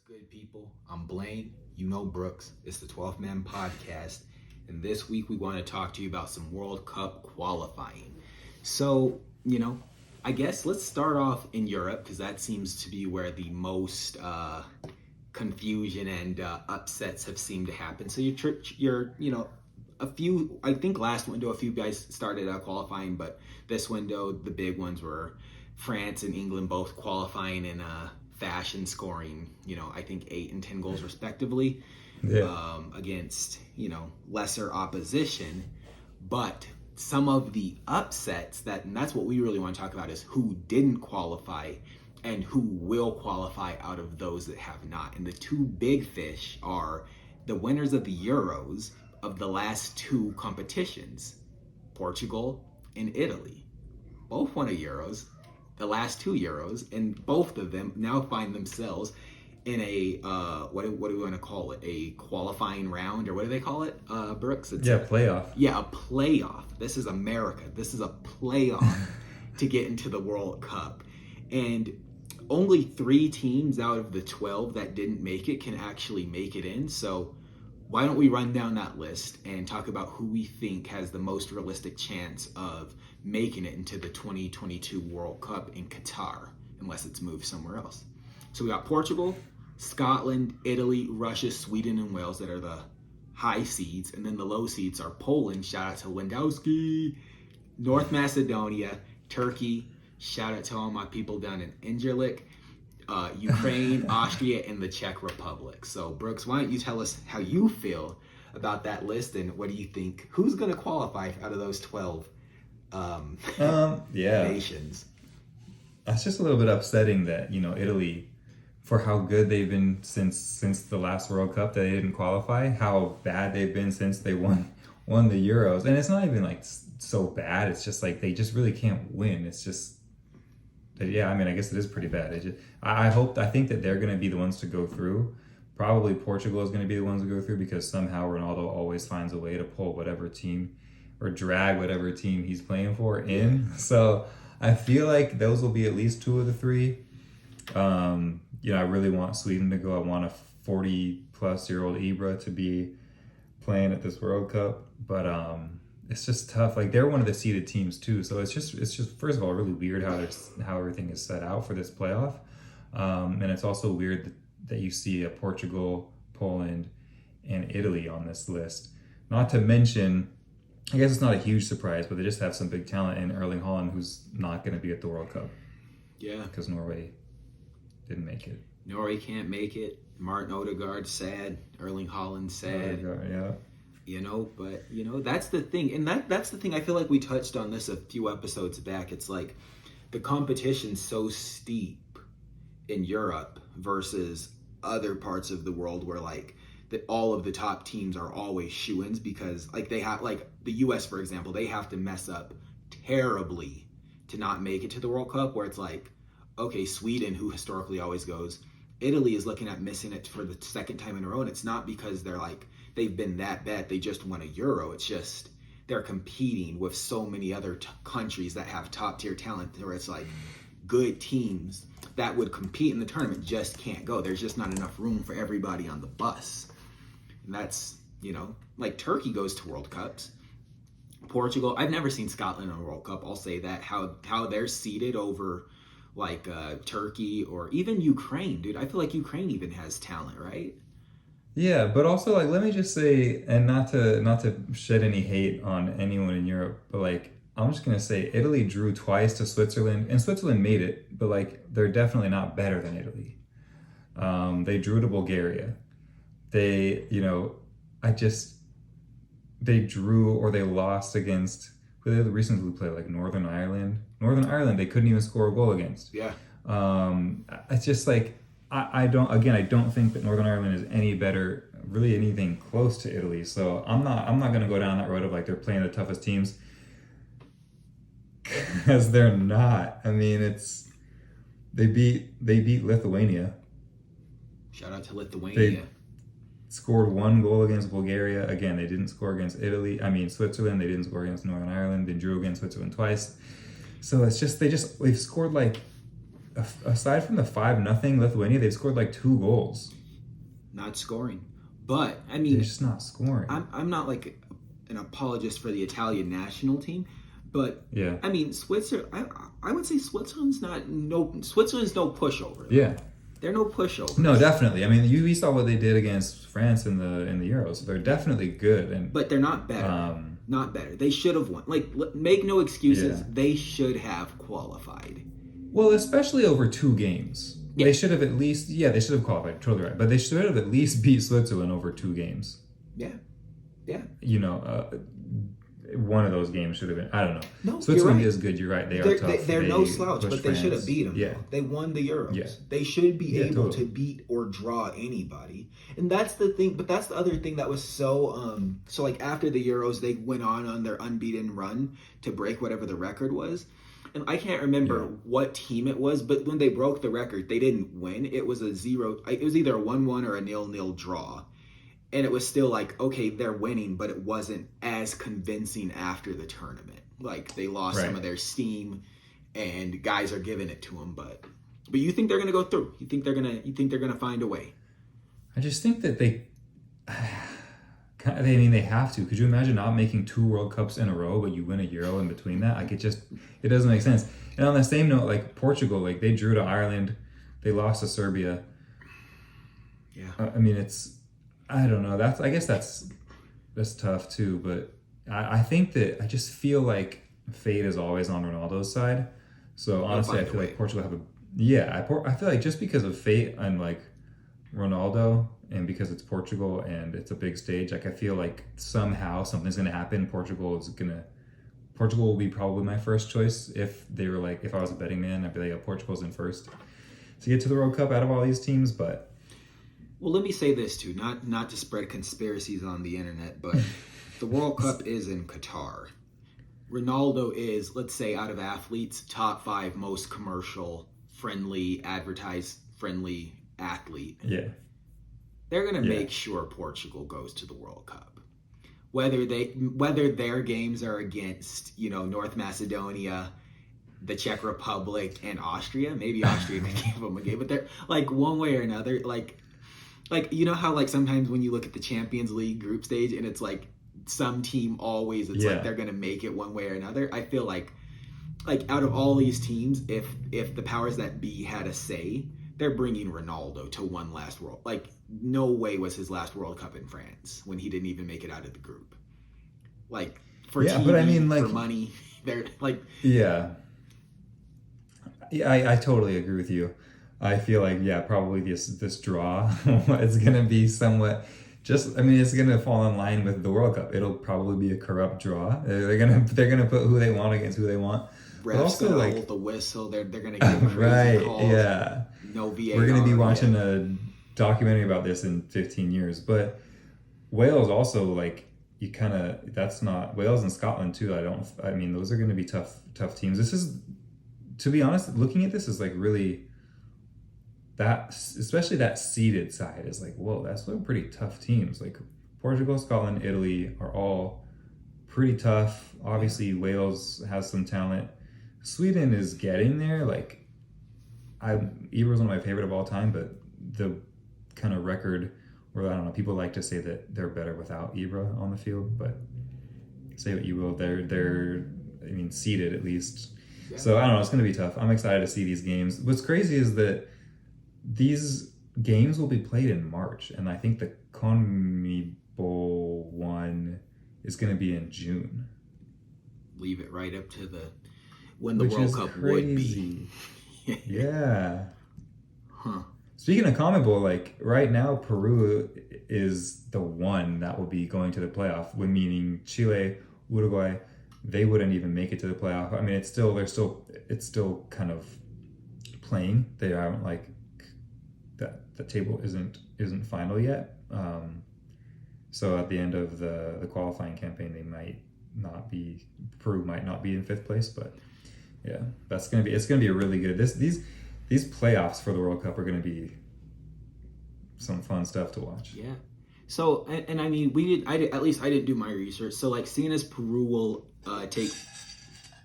good, people? I'm Blaine. You know Brooks. It's the 12th Man Podcast. And this week we want to talk to you about some World Cup qualifying. So, I guess let's start off in Europe because that seems to be where the most confusion and upsets have seemed to happen. So a few, I think last window, a few guys started out qualifying, but this window, the big ones were France and England both qualifying in fashion, scoring, I think 8 and 10 goals respectively, against, lesser opposition. But some of the upsets and that's what we really want to talk about is who didn't qualify and who will qualify out of those that have not. And the two big fish are the winners of the Euros of the last two competitions, Portugal and Italy. Both won a Euros, the last two Euros, and both of them now find themselves in a, what do we want to call it? A qualifying round, or what do they call it, Brooks? Playoff. Yeah, a playoff. This is America. This is a playoff to get into the World Cup. And only 3 teams out of the 12 that didn't make it can actually make it in. So why don't we run down that list and talk about who we think has the most realistic chance of making it into the 2022 World Cup in Qatar, unless it's moved somewhere else. So we got Portugal, Scotland, Italy, Russia, Sweden, and Wales that are the high seeds. And then the low seeds are Poland, shout out to Lewandowski, North Macedonia, Turkey, shout out to all my people down in Incirlik, Ukraine, Austria, and the Czech Republic. So, Brooks, why don't you tell us how you feel about that list, and what do you think? Who's going to qualify out of those 12 nations? That's just a little bit upsetting that, Italy, for how good they've been since the last World Cup, that they didn't qualify, how bad they've been since they won the Euros. And it's not even like so bad. It's just like they just really can't win. It's just, I guess it is pretty bad. I think that they're going to be the ones to go through. Probably Portugal is going to be the ones to go through because somehow Ronaldo always finds a way to pull whatever team or drag whatever team he's playing for in. So I feel like those will be at least 2 of the 3. I really want Sweden to go. I want a 40-plus-year-old Ibra to be playing at this World Cup. But it's just tough. Like, they're one of the seeded teams too, so it's just first of all really weird how everything is set out for this playoff, and it's also weird that you see a Portugal, Poland, and Italy on this list. Not to mention, I guess it's not a huge surprise, but they just have some big talent in Erling Haaland, who's not going to be at the World Cup. Yeah, because Norway didn't make it. Norway can't make it. Martin Odegaard sad. Erling Haaland sad. Odegaard, yeah. But that's the thing. And that's the thing. I feel like we touched on this a few episodes back. It's like the competition's so steep in Europe versus other parts of the world where like all of the top teams are always shoo-ins, because like they have, like the US, for example, they have to mess up terribly to not make it to the World Cup, where it's like, okay, Sweden, who historically always goes, Italy is looking at missing it for the second time in a row. And it's not because they've been that bad. They just won a Euro. It's just they're competing with so many other countries that have top tier talent, where it's like good teams that would compete in the tournament just can't go. There's just not enough room for everybody on the bus. And that's, like Turkey goes to World Cups. Portugal, I've never seen Scotland in a World Cup. I'll say that, how they're seeded over like Turkey or even Ukraine, dude. I feel like Ukraine even has talent, right? Yeah, but also, like, let me just say, and not to shed any hate on anyone in Europe, but like, I'm just gonna say Italy drew twice to Switzerland, and Switzerland made it, but like, they're definitely not better than Italy. They drew to Bulgaria. They drew or they lost against, who they recently played, like Northern Ireland. Northern Ireland, they couldn't even score a goal against. Yeah. It's just like, I don't think that Northern Ireland is any better, really anything close to Italy. So I'm not going to go down that road of like they're playing the toughest teams, because they're not. I mean, they beat Lithuania. Shout out to Lithuania. They scored 1 goal against Bulgaria. Again, they didn't score against Switzerland. They didn't score against Northern Ireland. They drew against Switzerland twice. So it's just they've scored like aside from the 5-0 Lithuania, they've scored like 2 goals. Not scoring. But I They're mean, just not scoring. I'm not like an apologist for the Italian national team, but Yeah. I mean, I would say Switzerland's no pushover. Yeah. They're no pushover. No, definitely. I mean, we saw what they did against France in the Euros. They're definitely good, But they're not better. Not better. They should have won. Like, make no excuses. Yeah. They should have qualified. well, especially over 2 games. Yeah. They should have at least, they should have qualified. Totally right, but they should have at least beat Switzerland over 2 games. Yeah. Yeah. One of those games should have been. I don't know. No, Switzerland you're right. is good. You're right. They are tough. They're no slouch, push but they should have France. beat them. Yeah. They won the Euros. Yeah. They should be able totally. to beat or draw anybody. And that's the thing. But that's the other thing that was so like after the Euros, they went on their unbeaten run to break whatever the record was. And I can't remember what team it was, but when they broke the record, they didn't win. It was a 0. It was either a 1-1 or a 0-0 draw. And it was still like, okay, they're winning, but it wasn't as convincing after the tournament. Like, they lost some of their steam, and guys are giving it to them. But you think they're gonna go through? You think they're gonna find a way? I just think that they they have to. Could you imagine not making 2 World Cups in a row, but you win a Euro in between that? Like, it doesn't make sense. And on the same note, like Portugal, like they drew to Ireland, they lost to Serbia. Yeah. I mean, I don't know. I guess that's tough too. But I think that I just feel like fate is always on Ronaldo's side. So honestly, I feel like Portugal have I feel like just because of fate and like Ronaldo, and because it's Portugal and it's a big stage, like I feel like somehow something's gonna happen. Portugal will be probably my first choice if I was a betting man. I'd be like, Portugal's in first to get to the World Cup out of all these teams, but. Well, let me say this too, not to spread conspiracies on the internet, but the World Cup is in Qatar. Ronaldo is, let's say, out of athletes, top 5 most commercial friendly, advertised friendly athlete. Yeah. They're going to make sure Portugal goes to the World Cup. Whether their games are against, North Macedonia, the Czech Republic, and Austria, maybe Austria could give them a game, but they're like one way or another, like you know how like sometimes when you look at the Champions League group stage and it's like some team always like they're gonna make it one way or another. I feel like out of all these teams, if the powers that be had a say, they're bringing Ronaldo to one last world. Like no way was his last World Cup in France when he didn't even make it out of the group. Like for TV, but I mean, like, for money, they're like I totally agree with you. I feel like probably this draw is gonna be somewhat it's gonna fall in line with the World Cup. It'll probably be a corrupt draw. They're gonna put who they want against who they want. Refs also gonna hold the whistle. They're gonna get crazy right. calls. Yeah. No VAR. We're gonna be watching a documentary about this in 15 years. But Wales also that's not Wales and Scotland too. Those are gonna be tough teams. This is, to be honest, looking at this is like really. Especially that seeded side is like, whoa, that's some pretty tough teams. Like Portugal, Scotland, Italy are all pretty tough. Obviously, Wales has some talent. Sweden is getting there. Like, Ibra's one of my favorite of all time, but the kind of record where, I don't know, people like to say that they're better without Ibra on the field, but say what you will, they're seeded at least. Yeah. So I don't know, it's going to be tough. I'm excited to see these games. What's crazy is that these games will be played in March, and I think the CONMEBOL one is going to be in June. Leave it right up to when the World Cup would be. Yeah. Huh. Speaking of CONMEBOL, like right now, Peru is the one that will be going to the playoff. Meaning Chile, Uruguay, they wouldn't even make it to the playoff. I mean, it's still kind of playing. They aren't like. The table isn't final yet. So at the end of the qualifying campaign, Peru might not be in 5th place, but it's gonna be a really good. These playoffs for the World Cup are gonna be some fun stuff to watch. Yeah. So and I mean I didn't do my research. So like seeing as Peru will take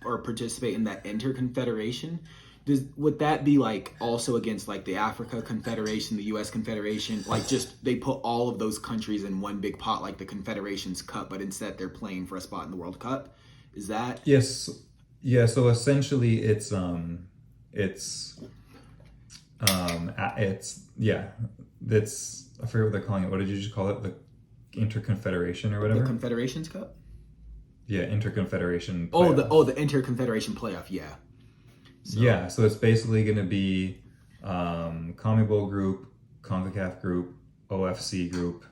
or participate in that inter-confederation, Would that be like also against like the Africa Confederation, the U.S. Confederation? Like just they put all of those countries in one big pot, like the Confederations Cup, but instead they're playing for a spot in the World Cup. Is that? Yes. Yeah. So essentially, yeah. That's I forget what they're calling it. What did you just call it? The Interconfederation or whatever. The Confederations Cup? Yeah, Interconfederation. The Interconfederation playoff. Yeah. So. Yeah, so it's basically going to be CONMEBOL group, CONCACAF group, OFC group,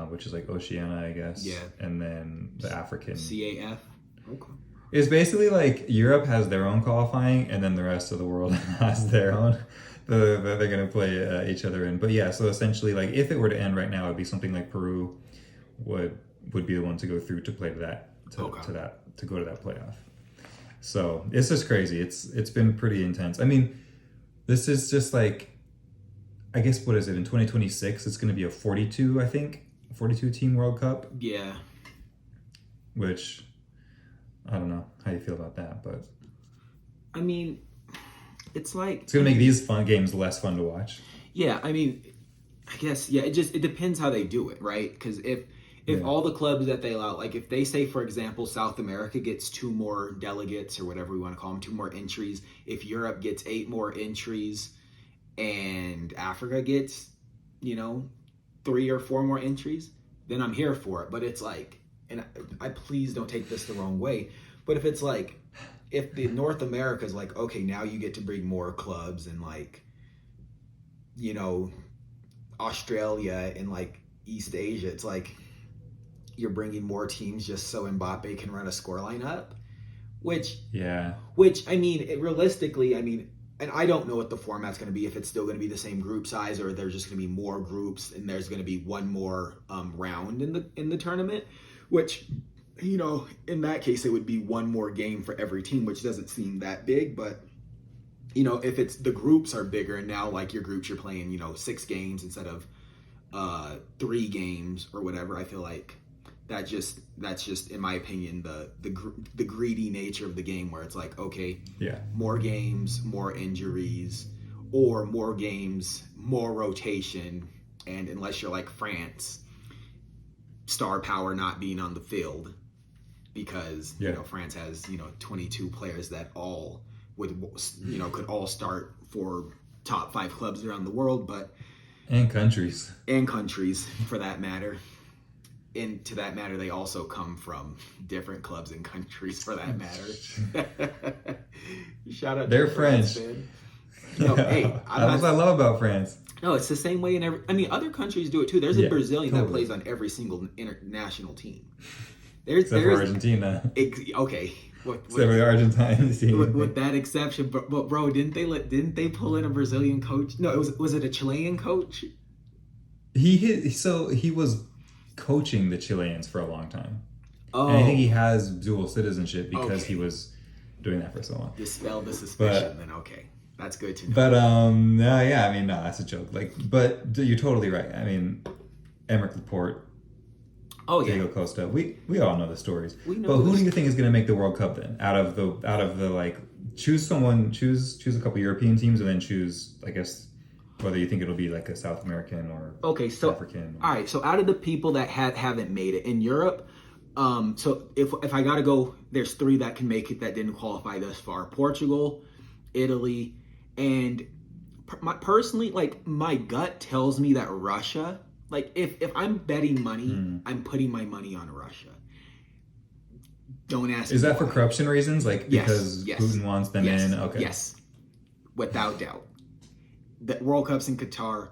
which is like Oceania, I guess. Yeah. And then the African. CAF. Okay. It's basically like Europe has their own qualifying, and then the rest of the world has their own. They're going to play each other in. But yeah, so essentially, like if it were to end right now, it'd be something like Peru would be the one to go through to play to that to go to that playoff. So it's just crazy. It's been pretty intense. I mean, this is just like, I guess, what is it, in 2026 it's going to be a 42 team World Cup. Yeah. Which I don't know how you feel about that, but I mean, it's like it's going to make these fun games less fun to watch. Yeah, I mean, I guess it depends how they do it, right? Because if all the clubs that they allow, like if they say, for example, South America gets 2 more delegates or whatever we want to call them, 2 more entries, if Europe gets 8 more entries and Africa gets, 3 or 4 more entries, then I'm here for it. But it's like, and I please don't take this the wrong way, but if it's like, if the North America is like, okay, now you get to bring more clubs and like, Australia and like East Asia, it's like, you're bringing more teams just so Mbappe can run a scoreline up, which I mean, realistically, I mean, and I don't know what the format's going to be, if it's still going to be the same group size or there's just going to be more groups and there's going to be one more round in the tournament, which, in that case, it would be one more game for every team, which doesn't seem that big, but if it's the groups are bigger and now like your groups you're playing, 6 games instead of 3 games or whatever, I feel like that's just in my opinion the greedy nature of the game, where it's like, okay, more games, more injuries, or more games, more rotation, and unless you're like France, star power not being on the field, because France has 22 players that all could all start for top 5 clubs around the world, and countries for that matter. And to that matter, they also come from different clubs and countries for that matter. Shout out. They're French. Hey, that's what I love about France. No, it's the same way in every. I mean, other countries do it too. There's a Brazilian that plays on every single international team. Except for Argentina. Okay. Except for the Argentine team. With that exception, but bro, didn't they pull in a Brazilian coach? No, was it a Chilean coach? He was coaching the Chileans for a long time. Oh. And I think he has dual citizenship because he was doing that for so long. Dispel the suspicion, then okay. That's good to know. But no, that's a joke. But you're totally right. I mean, Emerick Laporte, Diego Costa, we all know the stories. But who do you think is going to make the World Cup then? Out of the like, choose a couple European teams and then choose, I guess, whether you think it'll be like a South American or African. All right, so out of the people that haven't made it in Europe, so if I gotta go, there's 3 that can make it that didn't qualify thus far: Portugal, Italy, and personally, like, my gut tells me that Russia. Like, if I'm betting money, I'm putting my money on Russia. Don't ask me. Is that for corruption reasons? Like, because Putin wants them in? Okay. Yes, without doubt. The World Cup's in Qatar,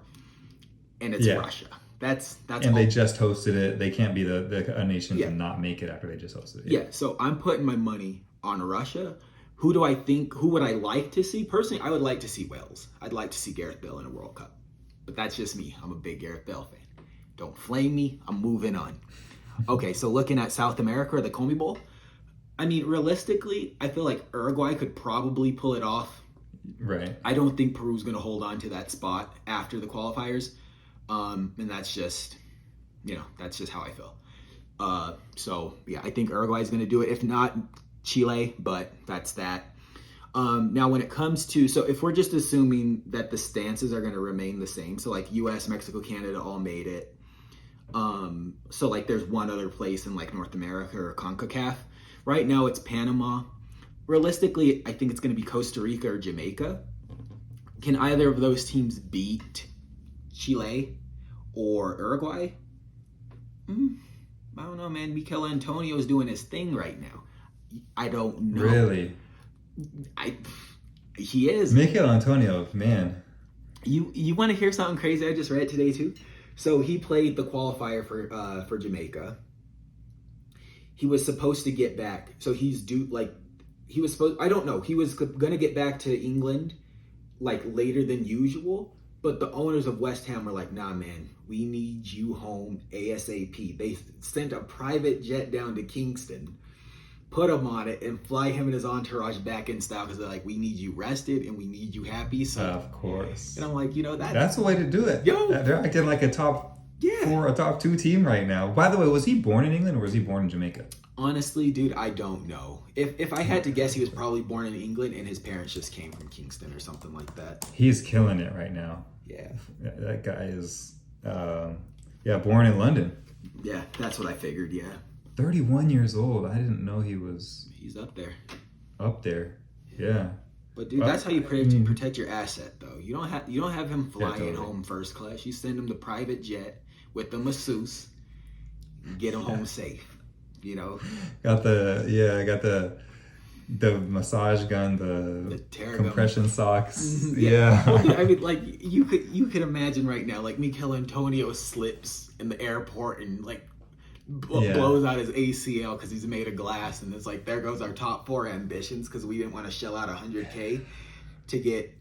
and it's Russia. That's and they just hosted it. They can't be a nation to not make it after they just hosted it. Yeah, so I'm putting my money on Russia. Who would I like to see? Personally, I would like to see Wales. I'd like to see Gareth Bale in a World Cup. But that's just me. I'm a big Gareth Bale fan. Don't flame me. I'm moving on. Okay, so looking at South America or the CONMEBOL, I mean, realistically, I feel like Uruguay could probably pull it off. Right. I don't think Peru's going to hold on to that spot after the qualifiers. And that's just how I feel. So, I think Uruguay's going to do it. If not, Chile, but that's that. Now, when it comes to, so if we're just assuming that the stances are going to remain the same, so like U.S., Mexico, Canada all made it. So like there's one other place in like North America or CONCACAF. Right now it's Panama. Realistically, I think it's going to be Costa Rica or Jamaica. Can either of those teams beat Chile or Uruguay? I don't know, man. Mikel Antonio's doing his thing right now. I don't know. Really? He is. Mikel Antonio, man. You want to hear something crazy I just read today too? So he played the qualifier for Jamaica. He was supposed to get back. So he's due, like, he was supposed, I don't know. He was going to get back to England like later than usual. But the owners of West Ham were like, nah, man, we need you home ASAP. They sent a private jet down to Kingston, put him on it, and fly him and his entourage back in style because they're like, we need you rested and we need you happy. So, of course. And I'm like, that's the way to do it. Yo. They're acting like a top 4, a top 2 team right now. By the way, was he born in England or was he born in Jamaica? Honestly, dude, I don't know. If I had to guess, he was probably born in England and his parents just came from Kingston or something like that. He's killing it right now. Yeah. That guy is, born in London. Yeah, that's what I figured, yeah. 31 years old. I didn't know he was... He's up there. Up there, yeah. But dude, that's how you protect your asset, though. You don't have him flying home first class. You send him the private jet with the masseuse, and get him home safe. Got the massage gun, the compression socks. Yeah. Well, I mean, like you could imagine right now, like Mikel Antonio slips in the airport and like blows out his ACL because he's made of glass, and it's like there goes our top 4 ambitions because we didn't want to shell out $100K to get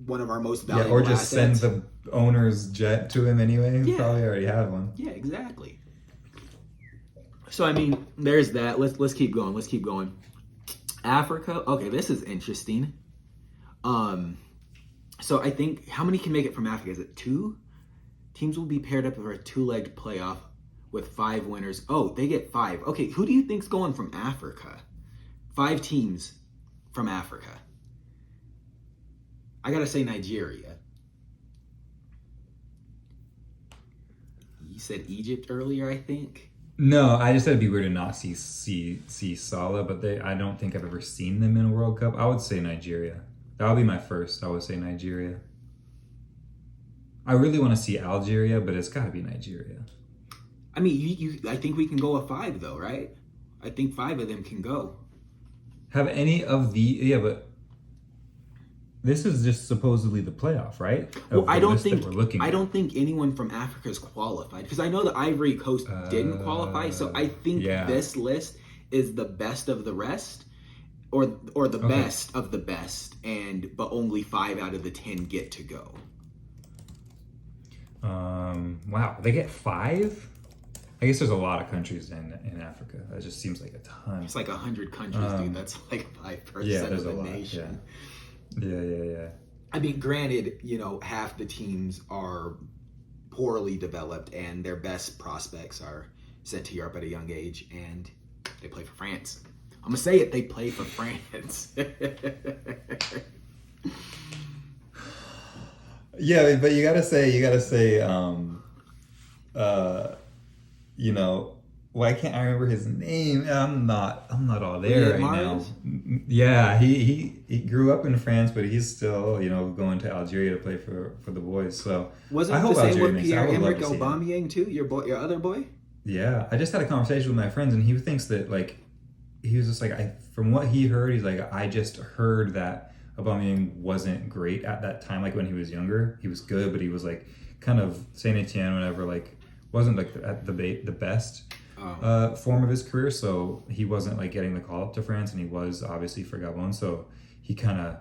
one of our most valuable or just assets. send the owner's jet to him anyway. He probably already have one. Yeah, exactly. So I mean, there's that. Let's keep going. Africa. Okay, this is interesting. So I think how many can make it from Africa? Is it 2? Teams will be paired up for a 2-legged playoff with 5 winners. Oh, they get 5. Okay, who do you think's going from Africa? 5 teams from Africa. I gotta say Nigeria. You said Egypt earlier, I think. No, I just said it'd be weird to not see Salah, but I don't think I've ever seen them in a World Cup. I would say Nigeria. That would be my first. I would say Nigeria. I really want to see Algeria, but it's got to be Nigeria. I mean, I think we can go with 5 though, right? I think 5 of them can go. Have any of but this is just supposedly the playoff, right? Well, I don't think anyone from Africa is qualified because I know the Ivory Coast didn't qualify. So I think this list is the best of the rest, or the best of the best, but only 5 out of the 10 get to go. Wow, they get 5? I guess there's a lot of countries in Africa. That just seems like a ton. It's like 100 countries, dude. That's like 5% of the nation. Yeah. I mean, granted, half the teams are poorly developed and their best prospects are sent to Europe at a young age and they play for France. I'm going to say it, they play for France. Yeah, but you gotta say, why can't I remember his name? I'm not all there right now. Yeah, he grew up in France, but he's still, going to Algeria to play for the boys. So wasn't it the same with Pierre-Emerick Aubameyang too? Your other boy? Yeah, I just had a conversation with my friends, and he thinks that he was just from what he heard, he's like, I just heard that Aubameyang wasn't great at that time. Like when he was younger, he was good, but he was kind of Saint Etienne, whatever. Wasn't at the best form of his career. So he wasn't getting the call up to France, and he was obviously for Gabon. So he kind of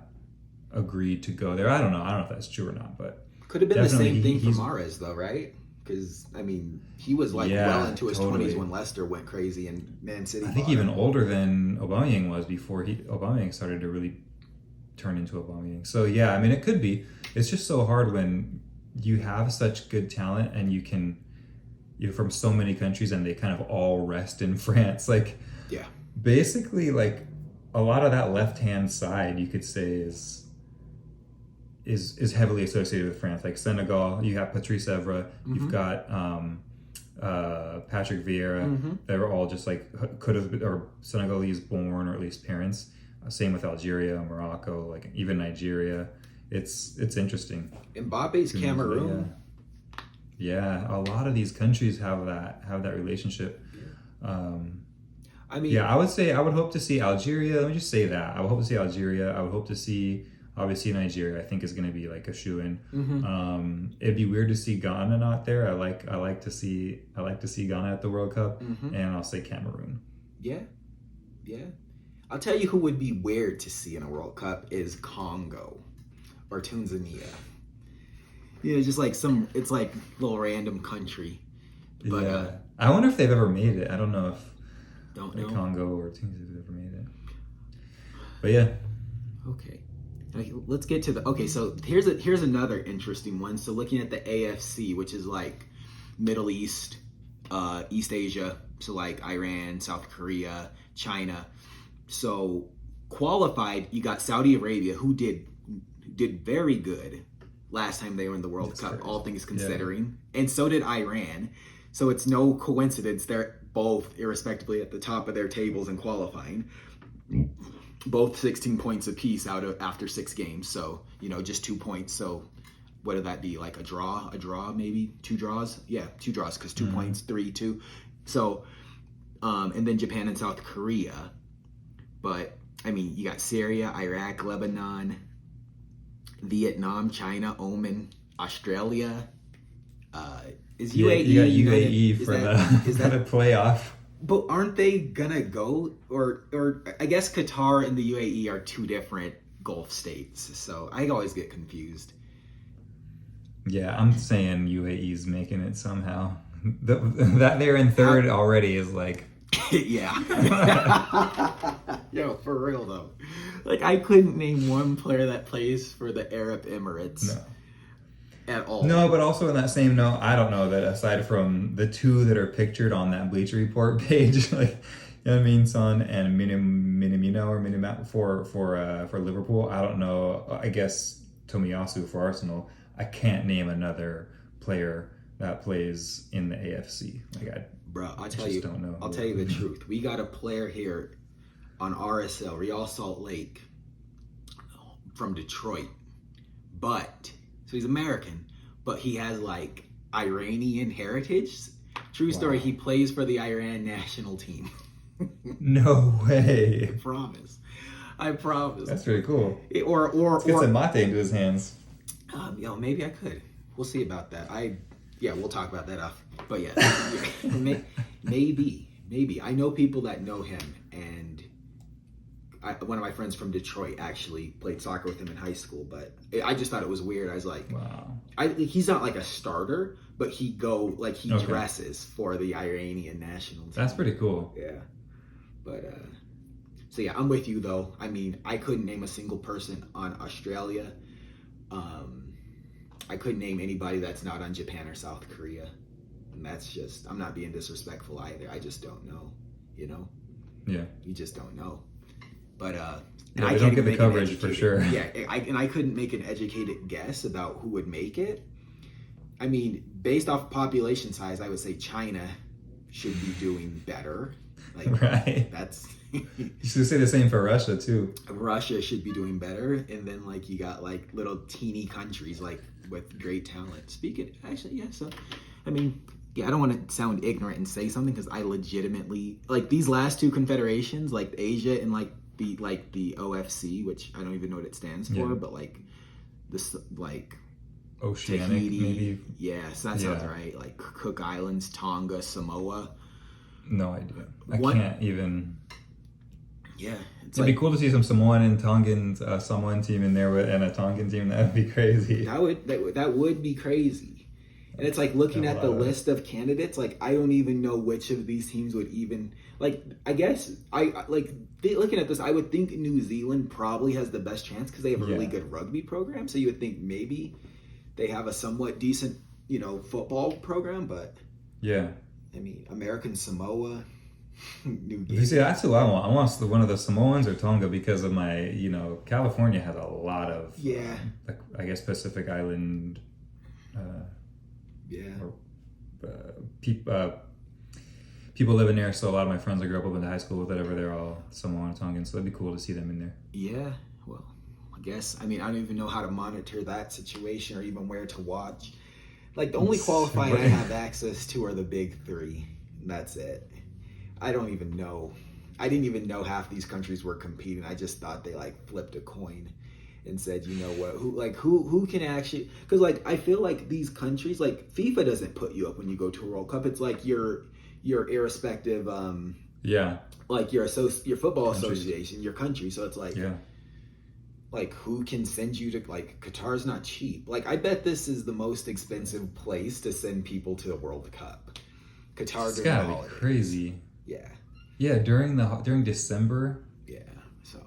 agreed to go there. I don't know if that's true or not, but could have been the same thing for Mahrez though, right? Because I mean, he was well into his 20s when Leicester went crazy and Man City. I think even older than Aubameyang was before Aubameyang started to really turn into Aubameyang. So yeah, I mean, it could be. It's just so hard when you have such good talent and you're from so many countries and they kind of all rest in France. Basically, a lot of that left-hand side, you could say, is heavily associated with France. Like Senegal, you have Patrice Evra, you've got Patrick Vieira. They were all just like could have been, or Senegalese born, or at least parents. Same with Algeria, Morocco, like even Nigeria. It's interesting. Mbappe's Cameroon. Yeah, a lot of these countries have that relationship. I mean, I would say I would hope to see Algeria. Let me just say that I would hope to see Algeria. I would hope to see obviously Nigeria. I think is going to be like a shoo-in. It'd be weird to see Ghana not there. I like to see Ghana at the World Cup, and I'll say Cameroon. Yeah. I'll tell you who would be weird to see in a World Cup is Congo or Tanzania. Yeah, just like it's like a little random country. But I wonder if they've ever made it. I don't know if Congo or Tanzania have ever made it. But yeah. Okay. Let's get to so here's another interesting one. So looking at the AFC, which is like Middle East, East Asia, so like Iran, South Korea, China. So qualified, you got Saudi Arabia, who did very good last time they were in the World Cup, all things considering. Yeah. And so did Iran. So it's no coincidence they're both irrespectively at the top of their tables in qualifying. Both 16 points apiece after 6 games. So, just 2 points. So what did that be? Like a draw, maybe 2 draws? Yeah, 2 draws because 2 points, 3-2. So, and then Japan and South Korea. But, I mean, you got Syria, Iraq, Lebanon, Vietnam, China, Oman, Australia. Is UAE? You got UAE for the playoff. But aren't they gonna go? Or I guess Qatar and the UAE are 2 different Gulf states. So I always get confused. Yeah, I'm saying UAE's making it somehow. That they're in third already is like... Yeah. Yo, for real though. Like I couldn't name one player that plays for the Arab Emirates. No. At all. No, but also in that same note, I don't know that aside from the 2 that are pictured on that Bleacher Report page, like Min Son and Minamino for Liverpool, I don't know. I guess Tomiyasu for Arsenal. I can't name another player that plays in the AFC. Bro, I'll tell you the truth. We got a player here on RSL, Real Salt Lake, from Detroit, so he's American, but he has like Iranian heritage. True story. Wow. He plays for the Iran national team. No way. I promise. That's really cool. Let's get some mate into his hands. Maybe I could. We'll see about that. We'll talk about that after. But yeah, maybe. I know people that know him, and one of my friends from Detroit actually played soccer with him in high school, but I just thought it was weird. I was like, wow. He's not like a starter, but he dresses for the Iranian national team. That's pretty cool. Yeah. But, so yeah, I'm with you though. I mean, I couldn't name a single person on Australia. I couldn't name anybody that's not on Japan or South Korea. And that's just, I'm not being disrespectful either. I just don't know, Yeah. You just don't know. But I don't get the coverage for sure. Yeah, I couldn't make an educated guess about who would make it. I mean, based off population size, I would say China should be doing better. Right. That's. You should say the same for Russia too. Russia should be doing better, and then you got little teeny countries with great talent. So I mean. Yeah, I don't want to sound ignorant and say something because I legitimately these last 2 confederations, Asia and the OFC, which I don't even know what it stands for, but this Oceanic, Tahiti, maybe. Yeah, so that sounds right. Cook Islands, Tonga, Samoa. No idea. I can't even. Yeah, it'd be cool to see some Samoan and Tongan Samoan team in there and a Tongan team. That would be crazy. That would be crazy. And it's looking at the list of candidates, I don't even know which of these teams would even, I guess, looking at this, I would think New Zealand probably has the best chance because they have a really good rugby program. So you would think maybe they have a somewhat decent, football program. But, yeah. I mean, American Samoa, New You see, that's who I want. I want one of the Samoans or Tonga because of my, California has a lot of, Yeah. like, I guess Pacific Island, Yeah. People living there. So a lot of my friends I grew up with in high school with, whatever, they're all Samoan and Tongan. So it'd be cool to see them in there. Yeah. Well, I guess. I mean, I don't even know how to monitor that situation or even where to watch. Like, the only qualifier I have access to are the big three. And that's it. I don't even know. I didn't even know half these countries were competing. I just thought they like flipped a coin and said, you know what, who can actually, because like I feel like these countries, like FIFA doesn't put you up when you go to a World Cup. It's like your irrespective like your football association, your country. So it's like like who can send you to, like, Qatar's not cheap. Like, I bet this is the most expensive place to send people to the World Cup. Qatar, it's gotta be crazy. Yeah, during December. Yeah, so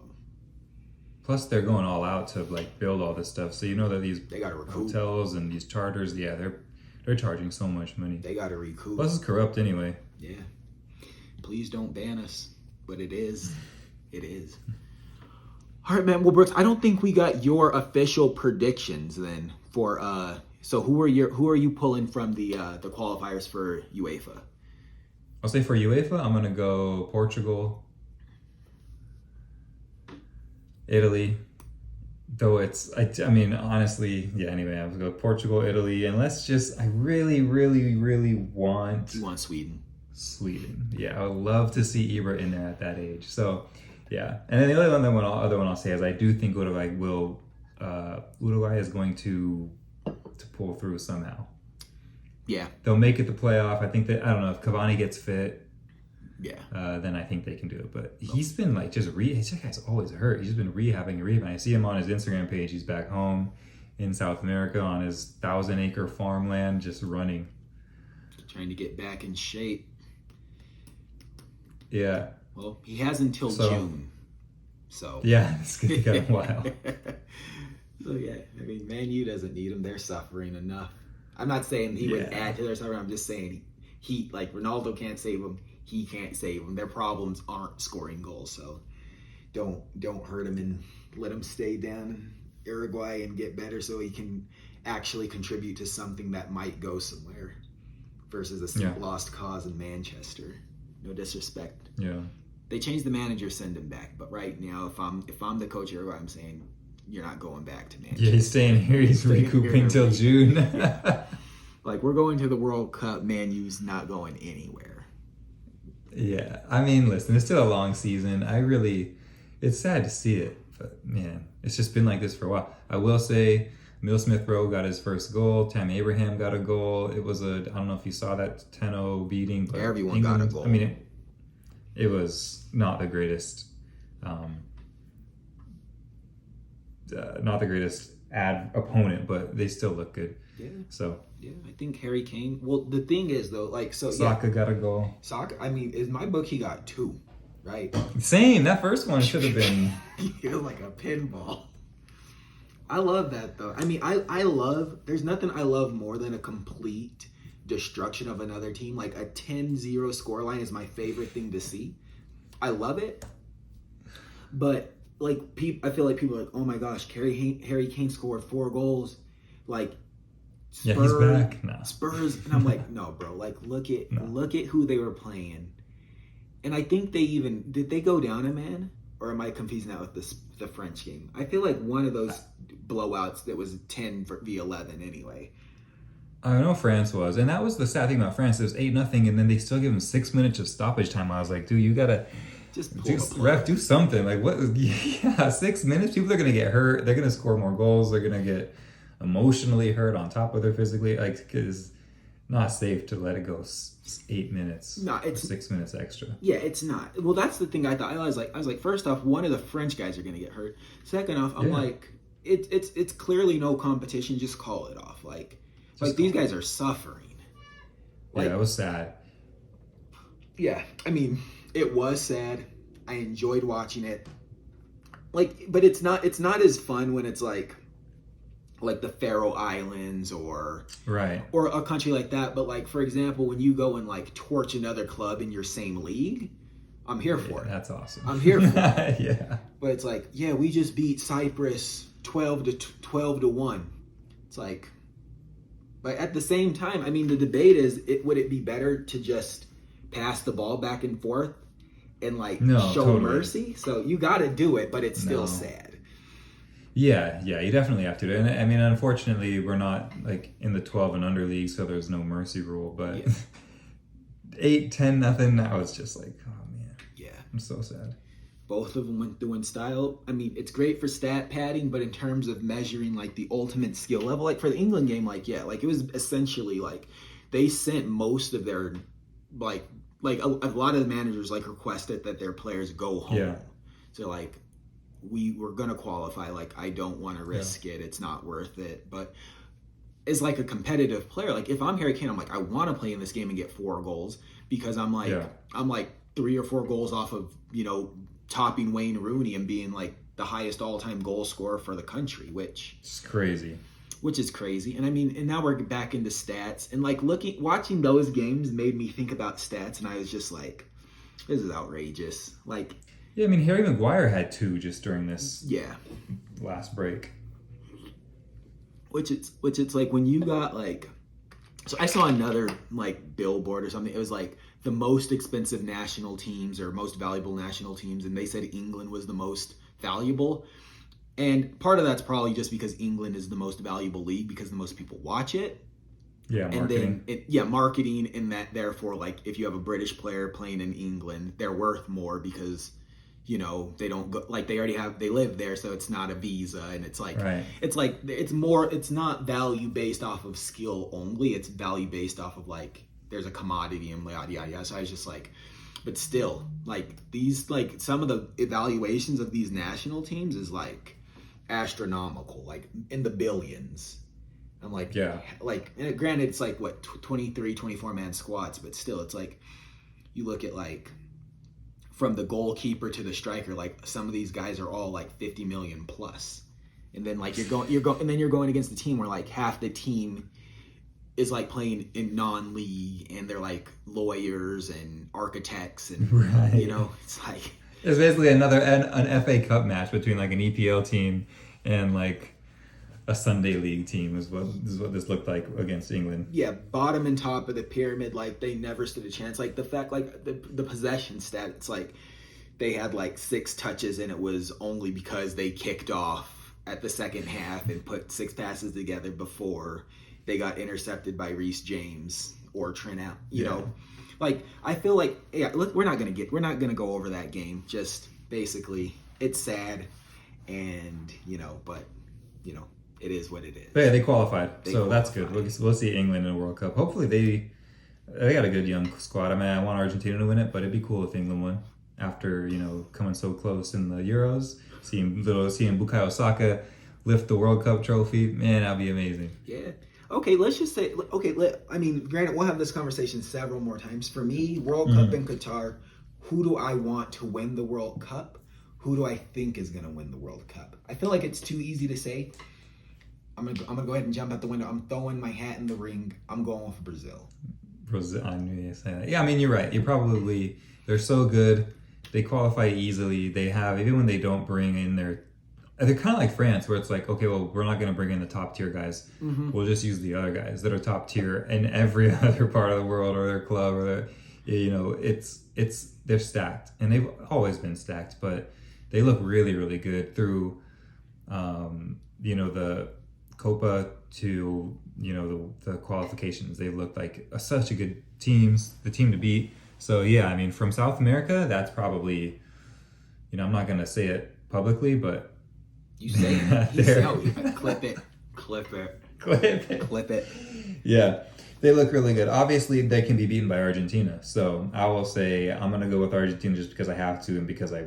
plus they're going all out to like build all this stuff. So you know that they got to recoup hotels and these charters. Yeah, they're charging so much money. They got to recoup. Plus it's corrupt anyway. Yeah. Please don't ban us, but it is. It is. All right, man. Well, Brooks, I don't think we got your official predictions then for so who are you pulling from the qualifiers for UEFA? I'll say for UEFA, I'm gonna go Portugal, Italy. Though I mean, honestly, yeah. Anyway, I was gonna go Portugal, Italy, and I really, really, really want. You want Sweden? Sweden, yeah. I would love to see Ibra in there at that age. So, yeah. And then the other one I'll say is I do think Uruguay is going to pull through somehow. Yeah, they'll make it the playoff. I think that, I don't know, if Cavani gets fit, then I think they can do it. But he's been like this guy's always hurt. He's just been rehabbing. I see him on his Instagram page. He's back home in South America on his 1,000-acre farmland, just running, trying to get back in shape. Yeah. Well, he has until June. So yeah, it's gonna take a while. So yeah, I mean, Man U doesn't need him. They're suffering enough. I'm not saying he would add to their suffering. I'm just saying he like Ronaldo can't save him. He can't save them. Their problems aren't scoring goals. So don't hurt him and let him stay down in Uruguay and get better so he can actually contribute to something that might go somewhere versus a lost cause in Manchester. No disrespect. Yeah. They changed the manager, send him back. But right now, if I'm the coach of Uruguay, I'm saying you're not going back to Manchester. Yeah, he's staying here. He's recouping till June. Like, we're going to the World Cup. Man U's not going anywhere. Yeah. I mean, listen, it's still a long season. It's sad to see it. But, man, it's just been like this for a while. I will say, Emil Smith-Rowe got his first goal. Tammy Abraham got a goal. It was I don't know if you saw that 10-0 beating. But everyone England, got a goal. I mean, it was not the greatest opponent, but they still look good. Yeah. So yeah, I think Harry Kane. Well, the thing is though, like, so Saka got a goal. Saka, I mean, in my book he got 2, right? Same. That first one should have been. It was like a pinball. I love that though. I mean, I love. There's nothing I love more than a complete destruction of another team. Like a 10-0 scoreline is my favorite thing to see. I love it, but like I feel like people are like, oh my gosh, Harry Kane scored 4 goals, like Spurs, yeah, he's back. No. Spurs, and I'm like, no, bro, like look at who they were playing, and I think did they go down a man, or am I confusing that with the French game? I feel like one of those blowouts that was 10-11 anyway. I know France was, and that was the sad thing about France. It was 8-0, and then they still give them 6 minutes of stoppage time. I was like, dude, you gotta do something. Like what? Yeah, 6 minutes. People are gonna get hurt. They're gonna score more goals. They're gonna get emotionally hurt on top of their physically. Like it's not safe to let it go 8 minutes. No, it's 6 minutes extra. Yeah, it's not. Well, that's the thing I thought. I was like, first off, one of the French guys are gonna get hurt. Second off, I'm like, it's clearly no competition. Just call it off. Like these guys are suffering. Like, yeah, it was sad. Yeah, I mean, it was sad. I enjoyed watching it. Like, but it's not as fun when it's like the Faroe Islands or a country like that. But like, for example, when you go and like torch another club in your same league, I'm here for it. That's awesome. I'm here for it. Yeah. But it's like, yeah, we just beat Cyprus 12-1. It's like, but at the same time, I mean, the debate is, would it be better to just pass the ball back and forth and like show totally. mercy? So you got to do it, but it's still sad. Yeah, you definitely have to. And I mean, unfortunately, we're not like in the 12 and under league, so there's no mercy rule. But 8-10-0, that was just like, oh man. Yeah. I'm so sad. Both of them went through in style. I mean, it's great for stat padding, but in terms of measuring like the ultimate skill level, like for the England game, like it was essentially like they sent most of their like a lot of the managers like requested that their players go home. Yeah. So like we were gonna qualify. Like I don't want to risk it. It's not worth it. But as like a competitive player, like if I'm Harry Kane, I'm like I want to play in this game and get 4 goals because I'm like 3 or 4 goals off of topping Wayne Rooney and being like the highest all-time goal scorer for the country, which is crazy. And I mean, and now we're back into stats and like watching those games made me think about stats, and I was just like, this is outrageous. Like, yeah, I mean, Harry Maguire had 2 just during this last break. Which it's like when you got like, so I saw another like billboard or something. It was like the most expensive national teams or most valuable national teams, and they said England was the most valuable. And part of that's probably just because England is the most valuable league because the most people watch it. Yeah, marketing. And then marketing, and that therefore, like if you have a British player playing in England, they're worth more because they don't go, like they live there, so it's not a visa, and it's like it's not value based off of skill only, it's value based off of like there's a commodity and yada yada yada. So I was just like, but still, like these, like some of the evaluations of these national teams is like astronomical, like in the billions. I'm like, and granted it's like what 23, 24 man squads, but still it's like you look at like from the goalkeeper to the striker, like some of these guys are all like 50 million plus. And then like you're going against the team where like half the team is like playing in non-league and they're like lawyers and architects and it's like it's basically an FA Cup match between like an EPL team and like a Sunday League team is what this looked like against England. Yeah, bottom and top of the pyramid, like they never stood a chance. Like the fact, like the possession stat, it's like they had like 6 touches and it was only because they kicked off at the second half and put 6 passes together before they got intercepted by Reece James or Trent out. You know, like I feel like look, we're not gonna go over that game. Just basically, it's sad, and but it is what it is. But yeah, they qualified, so that's good. We'll see England in the World Cup. Hopefully they got a good young squad. I mean, I want Argentina to win it, but it'd be cool if England won after coming so close in the Euros. Seeing Bukayo Saka lift the World Cup trophy, man, that'd be amazing. Yeah. Okay, let's just say I mean, granted, we'll have this conversation several more times. For me, World Cup in Qatar, who do I want to win the World Cup? Who do I think is going to win the World Cup? I feel like it's too easy to say. I'm gonna go ahead and jump out the window. I'm throwing my hat in the ring. I'm going with Brazil. I knew you say that. Yeah, I mean, you're right. They're so good. They qualify easily. They have, even when they don't bring in they're kind of like France, where it's like, okay, well, we're not going to bring in the top tier guys. Mm-hmm. We'll just use the other guys that are top tier in every other part of the world or their club or they're stacked, and they've always been stacked, but they look really, really good through, the Copa to the qualifications. They look like such a good the team to beat. So yeah, I mean, from South America, that's probably, I'm not gonna say it publicly, but you say it. Clip it. Yeah, they look really good. Obviously, they can be beaten by Argentina. So I will say I'm gonna go with Argentina just because I have to and because I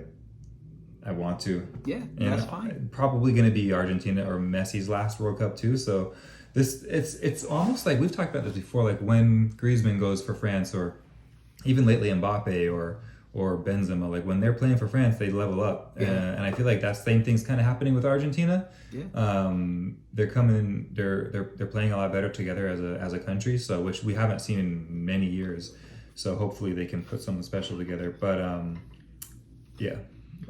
want to. Yeah, that's fine. Probably going to be Argentina or Messi's last World Cup too. So it's almost like we've talked about this before. Like when Griezmann goes for France, or even lately Mbappe or Benzema. Like when they're playing for France, they level up. Yeah. And I feel like that same thing's kind of happening with Argentina. Yeah. They're coming. They're playing a lot better together as a country. So which we haven't seen in many years. So hopefully they can put something special together. But Yeah.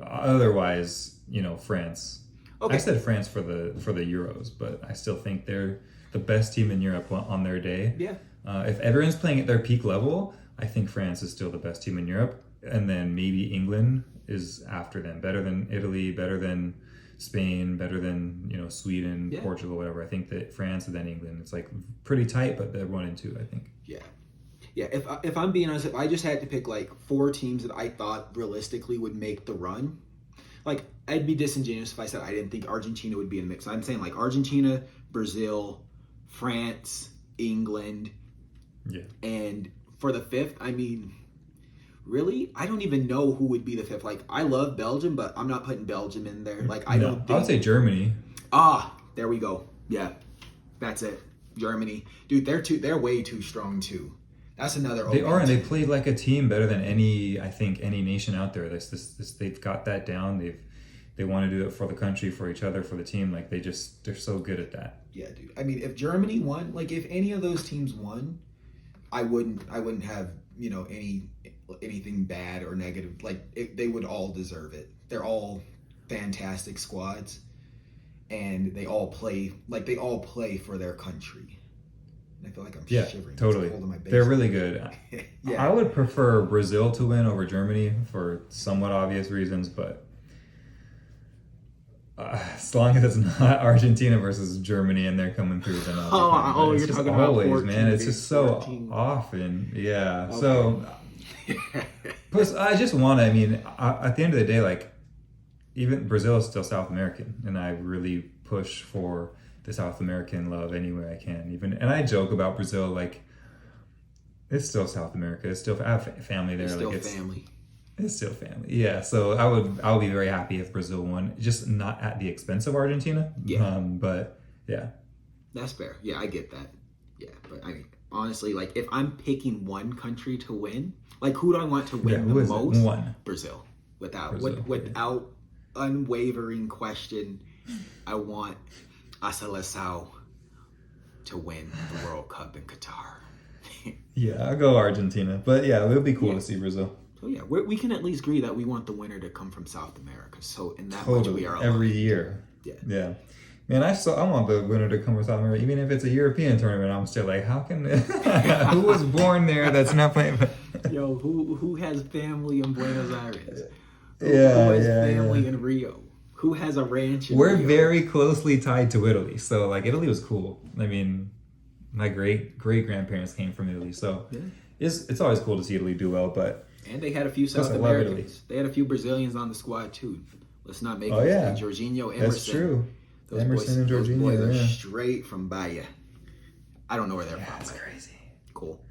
Otherwise, France. Okay. I said France for the Euros, but I still think they're the best team in Europe on their day. Yeah. If everyone's playing at their peak level, I think France is still the best team in Europe, and then maybe England is after them. Better than Italy, better than Spain, better than Sweden, Yeah. Portugal, whatever. I think that France and then England. It's like pretty tight, but they're 1 and 2. I think. Yeah. Yeah, if I'm being honest, if I just had to pick like 4 teams that I thought realistically would make the run, like I'd be disingenuous if I said I didn't think Argentina would be in the mix. I'm saying like Argentina, Brazil, France, England, and for the 5th, I mean, really, I don't even know who would be the 5th. Like I love Belgium, but I'm not putting Belgium in there. Like I don't. I would say Germany. There we go. Yeah, that's it. Germany, dude, they're way too strong too. That's another. They are, and they played like a team better than any nation out there. They've got that down. They want to do it for the country, for each other, for the team. Like they're so good at that. Yeah, dude. I mean, if Germany won, like if any of those teams won, I wouldn't have anything bad or negative. Like they would all deserve it. They're all fantastic squads, and they all play for their country. I feel like I'm shivering. Totally. They're really good. Yeah. I would prefer Brazil to win over Germany for somewhat obvious reasons, but as long as it's not Argentina versus Germany and they're coming through, then I'll you're talking about always, 14, man. It's just so 14. often. Yeah. Okay. So, plus, I just want to. I mean, at the end of the day, like even Brazil is still South American, and I really push for the South American love any way I can. And I joke about Brazil, like it's still South America. It's still I have family there. Family. It's still family. Yeah. So I would be very happy if Brazil won, just not at the expense of Argentina. Yeah. But yeah. That's fair. Yeah, I get that. Yeah, but I mean, honestly, like if I'm picking one country to win, like who do I want to win the most? One. Brazil. Without unwavering question, I want a Seleção to win the World Cup in Qatar. Yeah, I'll go Argentina. But yeah, it would be cool to see Brazil. So yeah, we can at least agree that we want the winner to come from South America. So in that much Totally. we are aligned. Every year. Yeah. Man, I want the winner to come from South America. Even if it's a European tournament, I'm still like, how can who was born there that's not playing? Yo, who has family in Buenos Aires? Who has family in Rio? Who has a ranch in We're Rio? very closely tied to Italy. So like Italy was cool. I mean, my great grandparents came from Italy. So it's always cool to see Italy do well, but and they had a few South Americans. They had a few Brazilians on the squad too. Let's not make it Jorginho, Emerson. That's true. Those Emerson and Jorginho, those boys are straight from Bahia. I don't know where they're from. That's crazy. Cool.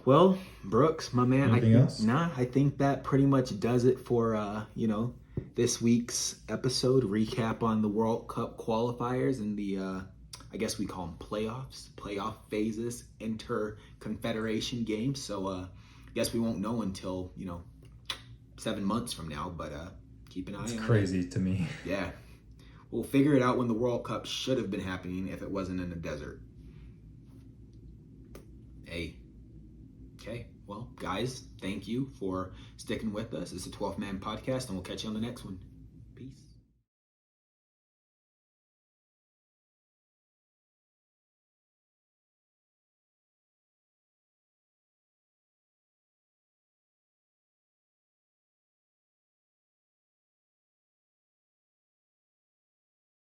Well, Brooks, my man. Anything else? Nah, I think that pretty much does it for this week's episode. Recap on the World Cup qualifiers and the I guess we call them playoff phases, confederation games. So I guess we won't know until 7 months from now, but keep an eye on it. It's crazy to me. Yeah. We'll figure it out when the World Cup should have been happening if it wasn't in the desert. Hey. Okay. Well, guys, thank you for sticking with us. It's a 12-man podcast, and we'll catch you on the next one.